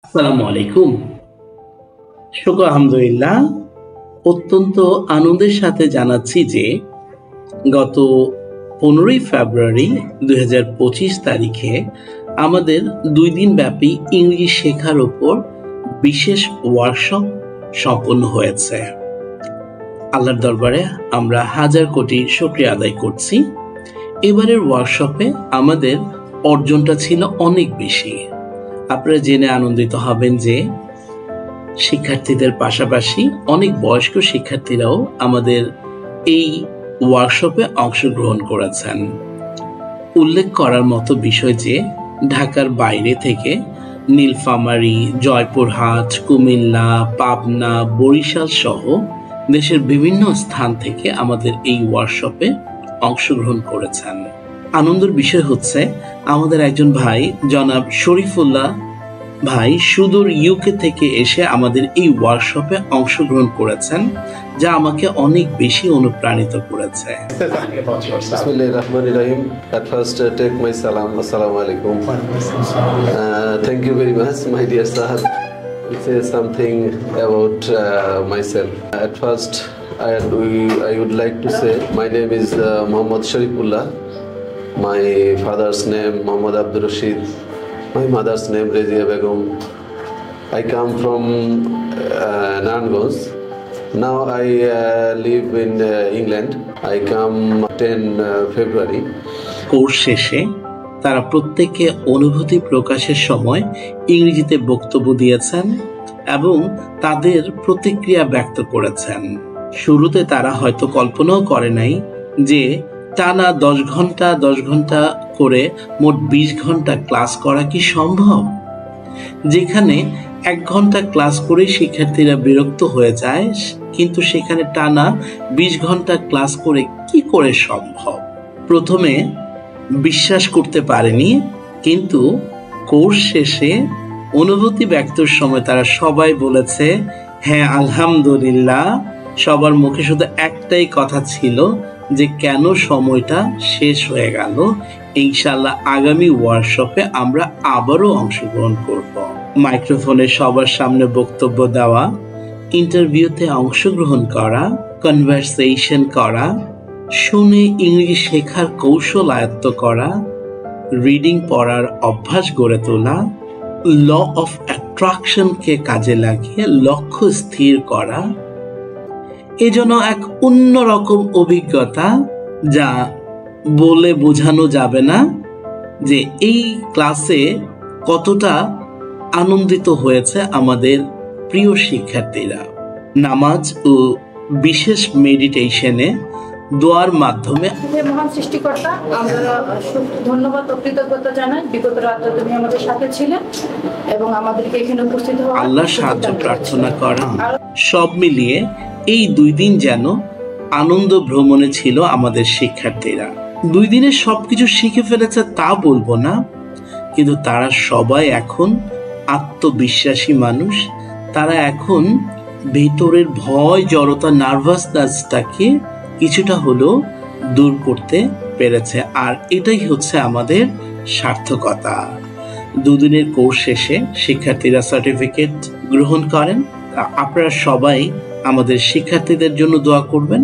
আসসালামু আলাইকুম। শুকর আলহামদুলিল্লাহ। অত্যন্ত আনন্দের সাথে জানাচ্ছি যে গত 15ই ফেব্রুয়ারি 2025 তারিখে আমাদের 2 দিন ব্যাপী ইংরেজি শেখার উপর বিশেষ ওয়ার্কশপ সম্পন্ন হয়েছে। আল্লাহর দরবারে আমরা হাজার কোটি শুকরিয়া আদায় করছি। এবারের ওয়ার্কশপে আমাদের অর্জনটা ছিল অনেক বেশি। আপনারা জেনে আনন্দিত হবেন যে শিক্ষার্থীদের পাশাপাশি অনেক বয়স্ক শিক্ষার্থীরাও আমাদের এই ওয়ার্কশপে অংশগ্রহণ করেছেন। উল্লেখ করার মতো বিষয় যে ঢাকার বাইরে থেকে নীলফামারী, জয়পুরহাট, কুমিল্লা, পাবনা, বরিশাল সহ দেশের বিভিন্ন স্থান থেকে আমাদের এই ওয়ার্কশপে অংশগ্রহণ করেছেন। আনন্দের বিষয় হচ্ছে আমাদের একজন ভাই জনাব শরীফুল্লাহ ভাই সুদূর ইউকে থেকে এসে আমাদের এই ওয়ার্কশপে অংশগ্রহণ করেছেন, যা আমাকে অনেক বেশি অনুপ্রাণিত করেছে। Bismillahirrahmanirrahim. At first, take my salam. Assalamu alaikum. Thank you very much, my dear sir. To say something about myself. At first, I would like to say my name is Muhammad Sharifullah. My father's name Muhammad Abdul Rashid. My mother's name Razia Begum. I come from Naranganj. Now I live in England. I come 10 February. Course শেষে তারা প্রত্যেকে অনুভূতি প্রকাশের সময় ইংরেজিতে বক্তব্য দিয়েছেন এবং তাদের প্রতিক্রিয়া ব্যক্ত করেছেন। শুরুতে তারা হয়তো কল্পনাও করে নাই যে টানা 10 ঘন্টা করে মোট 20 ঘন্টা ক্লাস করা কি সম্ভব, যেখানে 1 ঘন্টা ক্লাস করে শিক্ষার্থীরা বিরক্ত হয়ে যায়, কিন্তু সেখানে টানা 20 ঘন্টা ক্লাস করে কি করে সম্ভব। প্রথমে বিশ্বাস করতে পারেনি, কিন্তু কোর্স শেষে অনুভূতি ব্যক্তের সময় তারা সবাই বলেছে হ্যাঁ আলহামদুলিল্লাহ। সবার মুখে শুধু একটাই কথা ছিল যে কেন সময়টা শেষ হয়ে গেল। ইনশাআল্লাহ আগামী ওয়ার্কশপে আমরা আবারও অংশগ্রহণ করব। মাইক্রোফোনে সবার সামনে বক্তব্য দেওয়া, ইন্টারভিউতে অংশগ্রহণ করা, কনভারসেশন করা, শুনে ইংরেজি শেখার কৌশল আয়ত্ত করা, রিডিং পড়ার অভ্যাস গড়ে তোলা, ল অফ অ্যাট্রাকশনকে কাজে লাগিয়ে লক্ষ্য স্থির করা, এজন্য এক অন্যরকম অভিজ্ঞতা যা বলে বোঝানো যাবে না যে এই ক্লাসে কতটা আনন্দিত হয়েছে আমাদের প্রিয় শিক্ষার্থীরা। নামাজ ও বিশেষ মেডিটেশনে দোয়ার মাধ্যমে মহান সৃষ্টিকর্তা আমরা ধন্যবাদ ও কৃতজ্ঞতা জানাই। বিগত রাতে তুমি আমাদের সাথে ছিলেন এবং আমাদেরকে এখানে উপস্থিত হওয়া আল্লাহর সাহায্য প্রার্থনা করা, সব মিলিয়ে এই 2 দিন যেন আনন্দ ভ্রমণে ছিল আমাদের শিক্ষার্থীরা। 2 দিনে সবকিছু শিখে ফেলেছে তা বলবো না, কিন্তু তারা সবাই এখন আত্মবিশ্বাসী মানুষ। তারা এখন ভেতরের ভয়, জড়তা, নার্ভাসনেসটাকে কিছুটা হলেও দূর করতে পেরেছে। আর এটাই হচ্ছে আমাদের সার্থকতা। 2 দিনের কোর্স শেষে শিক্ষার্থীরা সার্টিফিকেট গ্রহণ করেন। আপনারা সবাই আমাদের শিক্ষার্থীদের জন্য দোয়া করবেন